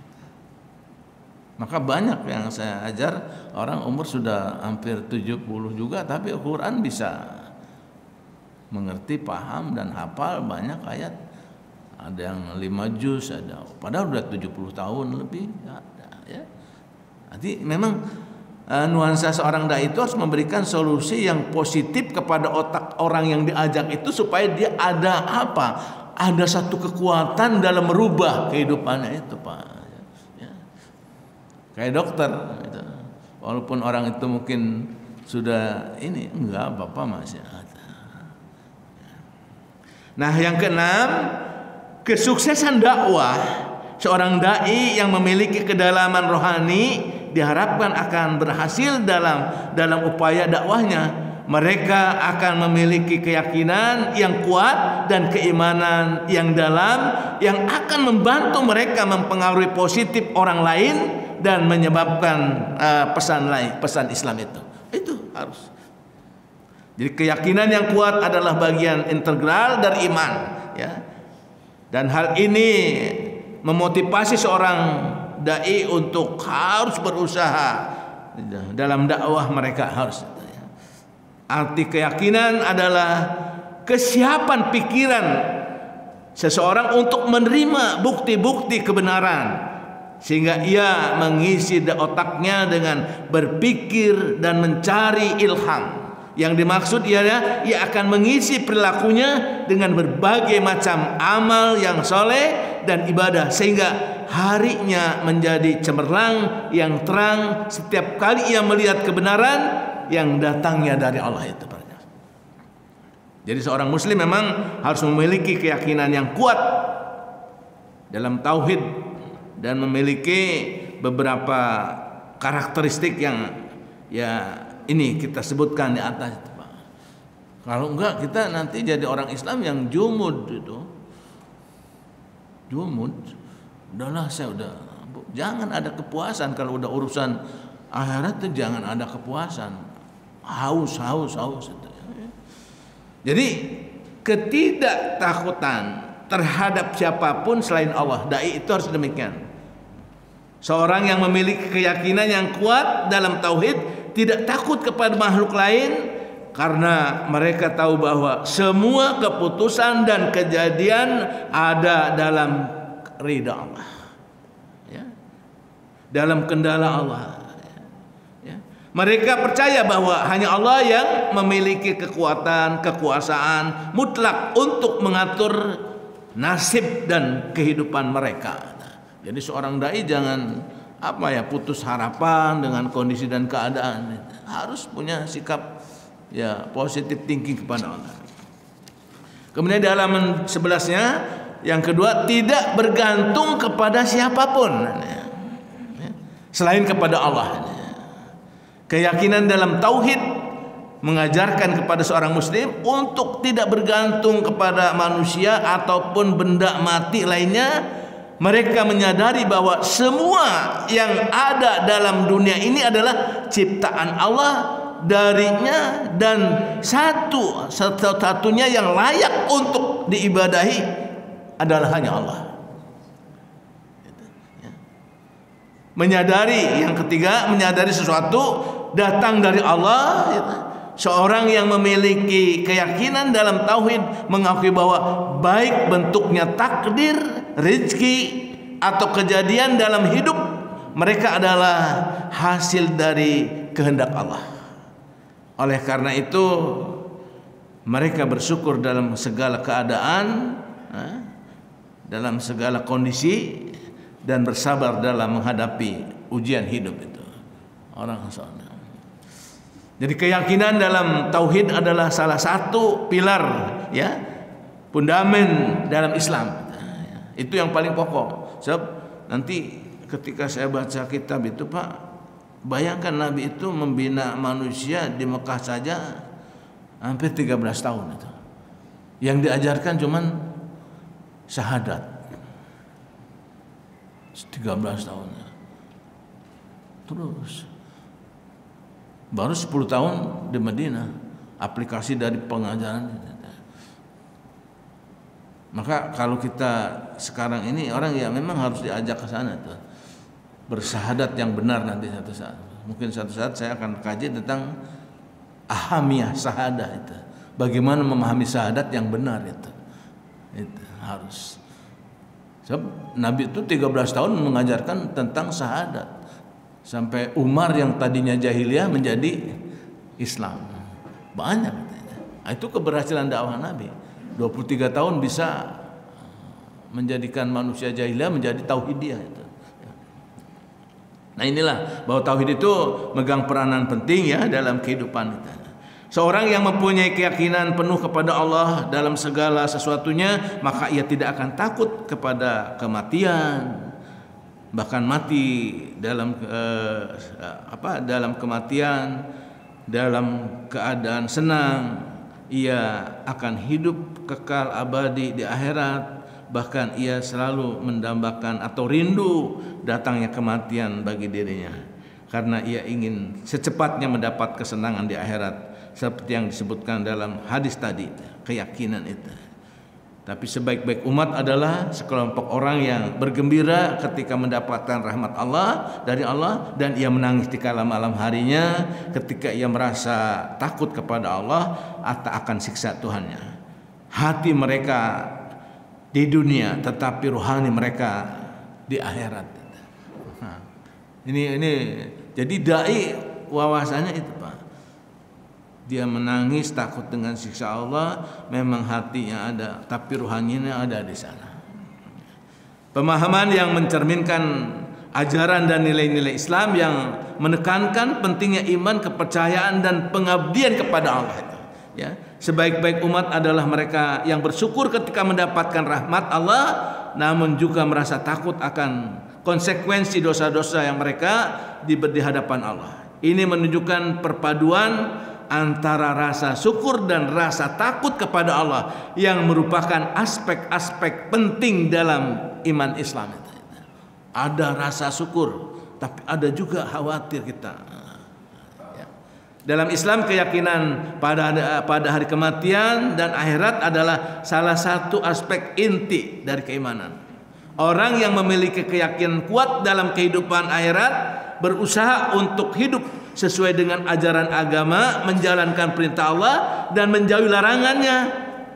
Maka banyak yang saya ajar orang umur sudah hampir 70 juga, tapi Al-Quran bisa mengerti, paham dan hafal banyak ayat. Ada yang 5 juz, ada padahal udah 70 tahun lebih ada, ya. Jadi memang nuansa seorang dai itu harus memberikan solusi yang positif kepada otak orang yang diajak itu supaya dia ada apa? Ada satu kekuatan dalam merubah kehidupannya itu, Pak. Ya. Kayak dokter gitu. Walaupun orang itu mungkin sudah ini enggak apa-apa masih ada. Nah, yang keenam, kesuksesan dakwah seorang dai yang memiliki kedalaman rohani diharapkan akan berhasil dalam upaya dakwahnya. Mereka akan memiliki keyakinan yang kuat dan keimanan yang dalam yang akan membantu mereka mempengaruhi positif orang lain dan menyebabkan pesan Islam itu harus. Jadi keyakinan yang kuat adalah bagian integral dari iman, ya. Dan hal ini memotivasi seorang dai untuk harus berusaha dalam dakwah mereka harus. Arti keyakinan adalah kesiapan pikiran seseorang untuk menerima bukti-bukti kebenaran sehingga ia mengisi otaknya dengan berpikir dan mencari ilham. Yang dimaksud ialah ia akan mengisi perilakunya dengan berbagai macam amal yang soleh dan ibadah sehingga harinya menjadi cemerlang yang terang setiap kali ia melihat kebenaran yang datangnya dari Allah itu. Jadi seorang muslim memang harus memiliki keyakinan yang kuat dalam tauhid dan memiliki beberapa karakteristik yang ya ini kita sebutkan di atas itu, Pak. Kalau enggak kita nanti jadi orang Islam yang jumud itu. Jumud. Udahlah saya udah. Jangan ada kepuasan kalau udah urusan akhirat itu, jangan ada kepuasan. Haus itu. Jadi ketidaktakutan terhadap siapapun selain Allah, dai itu harus demikian. Seorang yang memiliki keyakinan yang kuat dalam tauhid tidak takut kepada makhluk lain karena mereka tahu bahwa semua keputusan dan kejadian ada dalam ridha Allah, ya, dalam kendala Allah. Ya. Mereka percaya bahwa hanya Allah yang memiliki kekuasaan mutlak untuk mengatur nasib dan kehidupan mereka. Jadi seorang dai jangan putus harapan dengan kondisi dan keadaan. Harus punya sikap ya positif thinking kepada Allah. Kemudian di halaman 11-nya yang kedua, tidak bergantung kepada siapapun selain kepada Allah. Keyakinan dalam tauhid mengajarkan kepada seorang muslim untuk tidak bergantung kepada manusia ataupun benda mati lainnya. Mereka menyadari bahwa semua yang ada dalam dunia ini adalah ciptaan Allah darinya dan satu-satunya yang layak untuk diibadahi adalah hanya Allah. Menyadari, yang ketiga, menyadari sesuatu datang dari Allah. Seorang yang memiliki keyakinan dalam tauhid mengakui bahwa baik bentuknya takdir, rezeki atau kejadian dalam hidup mereka adalah hasil dari kehendak Allah. Oleh karena itu mereka bersyukur dalam segala keadaan, dalam segala kondisi, dan bersabar dalam menghadapi ujian hidup itu. Orang soalnya. Jadi keyakinan dalam tauhid adalah salah satu pilar, ya, fundamen dalam Islam. Itu yang paling pokok. Sebab nanti ketika saya baca kitab itu, Pak, bayangkan Nabi itu membina manusia di Mekah saja hampir 13 tahun itu. Yang diajarkan cuman syahadat. 13 tahun. Terus baru 10 tahun di Madinah aplikasi dari pengajaran. Maka kalau kita sekarang ini orang ya memang harus diajak ke sana tuh, bersyahadat yang benar nanti satu saat. Mungkin satu saat saya akan kaji tentang ahamiyah syahadah itu, bagaimana memahami syahadat yang benar itu harus. Sebab Nabi itu 13 tahun mengajarkan tentang syahadat sampai Umar yang tadinya jahiliyah menjadi Islam. Banyak. Nah, itu keberhasilan dakwah Nabi. 23 tahun bisa menjadikan manusia jahiliyah menjadi tauhidiyah itu. Nah inilah bahwa tauhid itu megang peranan penting ya dalam kehidupan kita. Seorang yang mempunyai keyakinan penuh kepada Allah dalam segala sesuatunya, maka ia tidak akan takut kepada kematian. Bahkan mati dalam dalam kematian, dalam keadaan senang, ia akan hidup kekal abadi di akhirat. Bahkan ia selalu mendambakan atau rindu datangnya kematian bagi dirinya, karena ia ingin secepatnya mendapat kesenangan di akhirat, seperti yang disebutkan dalam hadis tadi, keyakinan itu. Tapi sebaik-baik umat adalah sekelompok orang yang bergembira ketika mendapatkan rahmat Allah dari Allah, dan ia menangis di kala malam harinya ketika ia merasa takut kepada Allah atau akan siksa Tuhannya. Hati mereka di dunia, tetapi rohani mereka di akhirat. Nah, ini jadi dai wawasannya itu, Pak. Dia menangis takut dengan siksa Allah, memang hatinya ada, tapi rohaninya ada di sana. Pemahaman yang mencerminkan ajaran dan nilai-nilai Islam yang menekankan pentingnya iman, kepercayaan dan pengabdian kepada Allah itu. Ya, sebaik-baik umat adalah mereka yang bersyukur ketika mendapatkan rahmat Allah, namun juga merasa takut akan konsekuensi dosa-dosa yang mereka di hadapan Allah. Ini menunjukkan perpaduan antara rasa syukur dan rasa takut kepada Allah yang merupakan aspek-aspek penting dalam iman Islam. Ada rasa syukur, tapi ada juga khawatir kita. Dalam Islam, keyakinan pada hari kematian dan akhirat adalah salah satu aspek inti dari keimanan. Orang yang memiliki keyakinan kuat dalam kehidupan akhirat berusaha untuk hidup sesuai dengan ajaran agama, menjalankan perintah Allah dan menjauhi larangannya.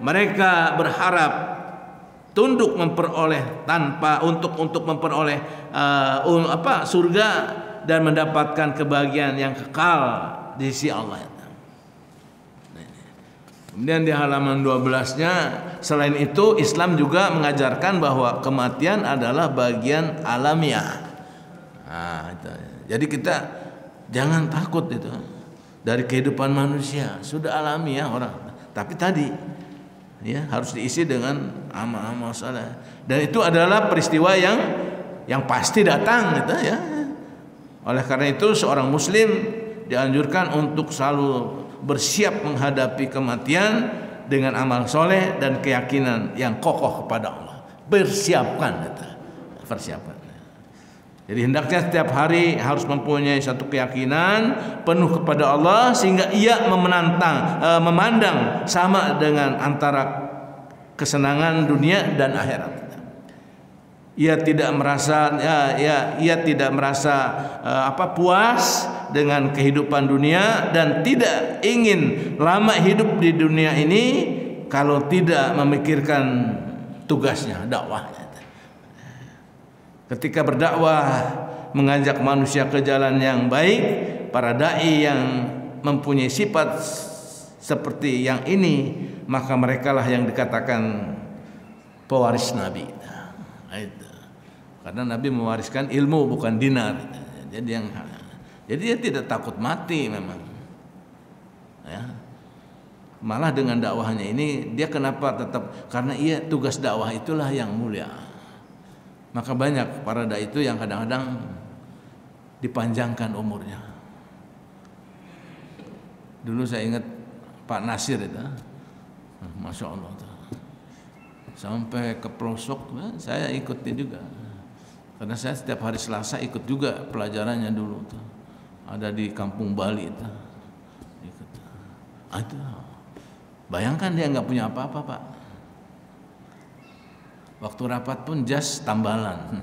Mereka berharap tunduk memperoleh untuk memperoleh surga dan mendapatkan kebahagiaan yang kekal di sisi Allah. Kemudian di halaman 12-nya, selain itu Islam juga mengajarkan bahwa kematian adalah bagian alamiah. Nah, itu. Jadi kita jangan takut itu dari kehidupan manusia, sudah alamiah orang. Tapi tadi ya harus diisi dengan amal-amal saleh. Dan itu adalah peristiwa yang pasti datang gitu ya. Oleh karena itu seorang muslim dianjurkan untuk selalu bersiap menghadapi kematian dengan amal soleh dan keyakinan yang kokoh kepada Allah. Persiapkan. Jadi hendaknya setiap hari harus mempunyai satu keyakinan penuh kepada Allah, sehingga ia memandang sama dengan antara kesenangan dunia dan akhirat. Ia tidak merasa puas dengan kehidupan dunia dan tidak ingin lama hidup di dunia ini kalau tidak memikirkan tugasnya, dakwahnya. Ketika berdakwah, mengajak manusia ke jalan yang baik, para dai yang mempunyai sifat seperti yang ini, maka merekalah yang dikatakan pewaris Nabi. Karena Nabi mewariskan ilmu, bukan dinar. Jadi dia tidak takut mati memang. Ya. Malah dengan dakwahnya ini dia kenapa tetap, karena tugas dakwah itulah yang mulia. Maka banyak para dai itu yang kadang-kadang dipanjangkan umurnya. Dulu saya ingat Pak Nasir itu, Masya Allah, sampai ke pelosok saya ikuti juga. Karena saya setiap hari Selasa ikut juga pelajarannya dulu tuh. Ada di Kampung Bali itu. Ikut. Bayangkan dia nggak punya apa-apa, Pak. Waktu rapat pun jas tambalan.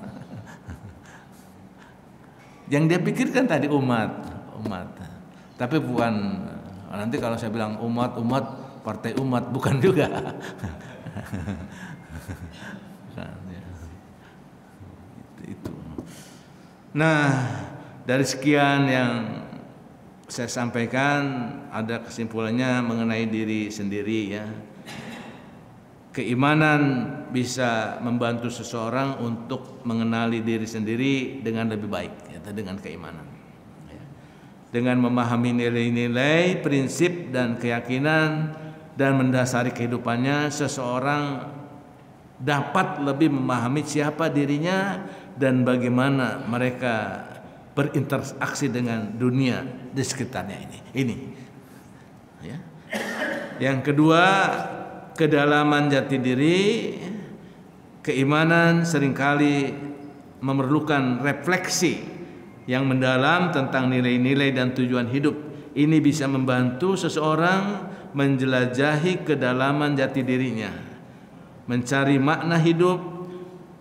Yang dia pikirkan tadi umat. Tapi bukan, nanti kalau saya bilang umat Partai Umat, bukan juga. Itu. Nah, dari sekian yang saya sampaikan, ada kesimpulannya mengenai diri sendiri ya. Keimanan bisa membantu seseorang untuk mengenali diri sendiri dengan lebih baik, yaitu dengan keimanan. Dengan memahami nilai-nilai, prinsip dan keyakinan dan mendasari kehidupannya, seseorang dapat lebih memahami siapa dirinya dan bagaimana mereka berinteraksi dengan dunia di sekitarnya ini. Ya. Yang kedua, kedalaman jati diri. Keimanan seringkali memerlukan refleksi yang mendalam tentang nilai-nilai dan tujuan hidup. Ini bisa membantu seseorang menjelajahi kedalaman jati dirinya, mencari makna hidup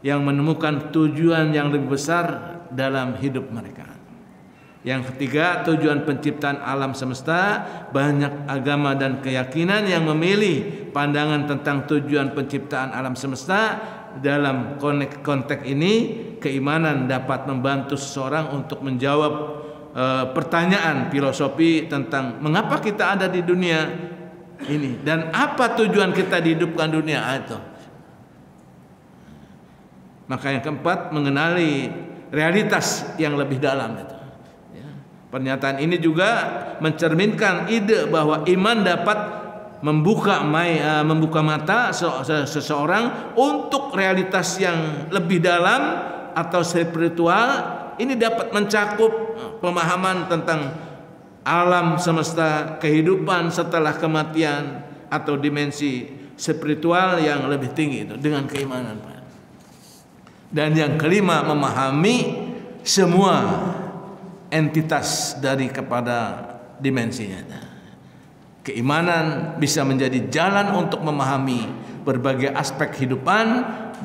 yang menemukan tujuan yang lebih besar dalam hidup mereka. Yang ketiga, tujuan penciptaan alam semesta. Banyak agama dan keyakinan yang memilih pandangan tentang tujuan penciptaan alam semesta. Dalam konteks ini, keimanan dapat membantu seseorang untuk menjawab pertanyaan filosofi tentang mengapa kita ada di dunia ini dan apa tujuan kita dihidupkan dunia itu. Maka yang keempat, mengenali realitas yang lebih dalam itu. Pernyataan ini juga mencerminkan ide bahwa iman dapat membuka mata seseorang untuk realitas yang lebih dalam atau spiritual. Ini dapat mencakup pemahaman tentang alam semesta, kehidupan setelah kematian, atau dimensi spiritual yang lebih tinggi itu dengan keimanan, Pak. Dan yang kelima, memahami semua entitas dari kepada dimensinya. Keimanan bisa menjadi jalan untuk memahami berbagai aspek kehidupan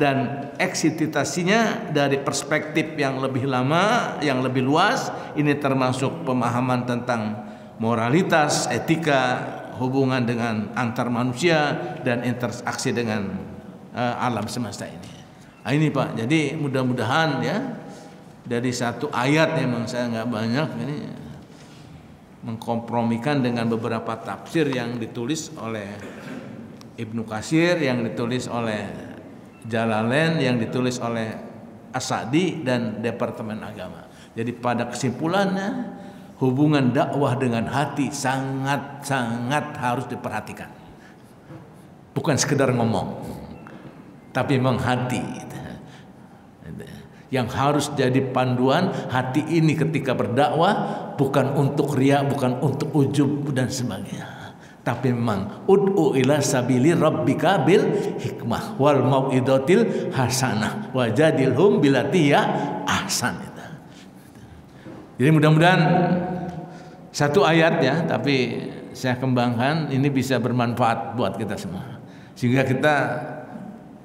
dan eksistitasinya dari perspektif yang lebih lama, yang lebih luas. Ini termasuk pemahaman tentang moralitas, etika, hubungan dengan antar manusia dan interaksi dengan alam semesta ini. Nah, ini Pak, jadi mudah-mudahan ya, dari satu ayat memang saya nggak banyak ini mengkompromikan dengan beberapa tafsir yang ditulis oleh Ibnu Katsir, yang ditulis oleh Jalalain, yang ditulis oleh As-Sa'di dan Departemen Agama. Jadi pada kesimpulannya, hubungan dakwah dengan hati sangat-sangat harus diperhatikan. Bukan sekedar ngomong, tapi memang hati yang harus jadi panduan. Hati ini ketika berdakwah bukan untuk riya, bukan untuk ujub dan sebagainya, tapi memang ud'u ila sabili rabbika bil hikmah wal mau'izatil hasanah wajadilhum billati hiya ahsan. Jadi mudah-mudahan satu ayat ya, tapi saya kembangkan ini bisa bermanfaat buat kita semua, sehingga kita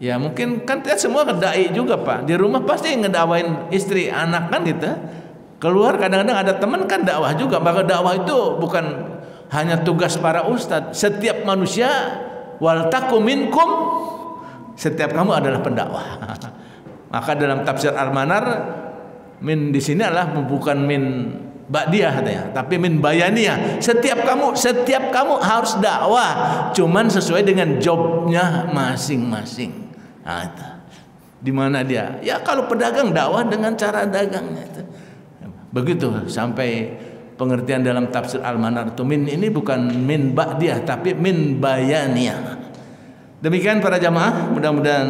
ya mungkin kan kita semua dai juga Pak, di rumah pasti ngedawain istri anak kan gitu, keluar kadang-kadang ada teman kan dakwah juga. Maka dakwah itu bukan hanya tugas para ustadz, setiap manusia, wal takum minkum, setiap kamu adalah pendakwah. Maka dalam tafsir Al-Manar, min di sini adalah bukan min ba'diyah katanya, tapi min bayaniyah. Setiap kamu harus dakwah, cuman sesuai dengan jobnya masing-masing. Nah, di mana dia? Ya kalau pedagang dakwah dengan cara dagangnya itu. Begitu sampai pengertian dalam tafsir Al-Manar itu, min ini bukan min ba'diyah tapi min bayaniyah. Demikian para jamaah, mudah-mudahan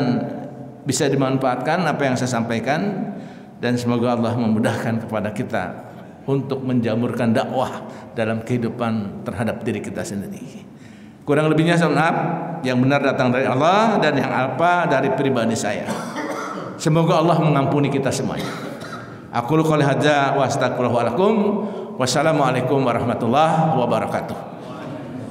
bisa dimanfaatkan apa yang saya sampaikan, dan semoga Allah memudahkan kepada kita untuk menjamurkan dakwah dalam kehidupan terhadap diri kita sendiri. Kurang lebihnya saya maaf, yang benar datang dari Allah dan yang alpa dari pribadi saya. Semoga Allah mengampuni kita semuanya. Aku qouli hadza wa astaghfirullaha lakum. Wassalamualaikum warahmatullahi wabarakatuh.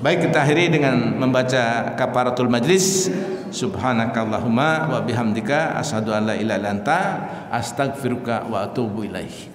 Baik, kita akhiri dengan membaca kafaratul majlis. Subhanakallahumma wa bihamdika asyhadu an la ilaha illa anta astaghfiruka wa atubu ilaik.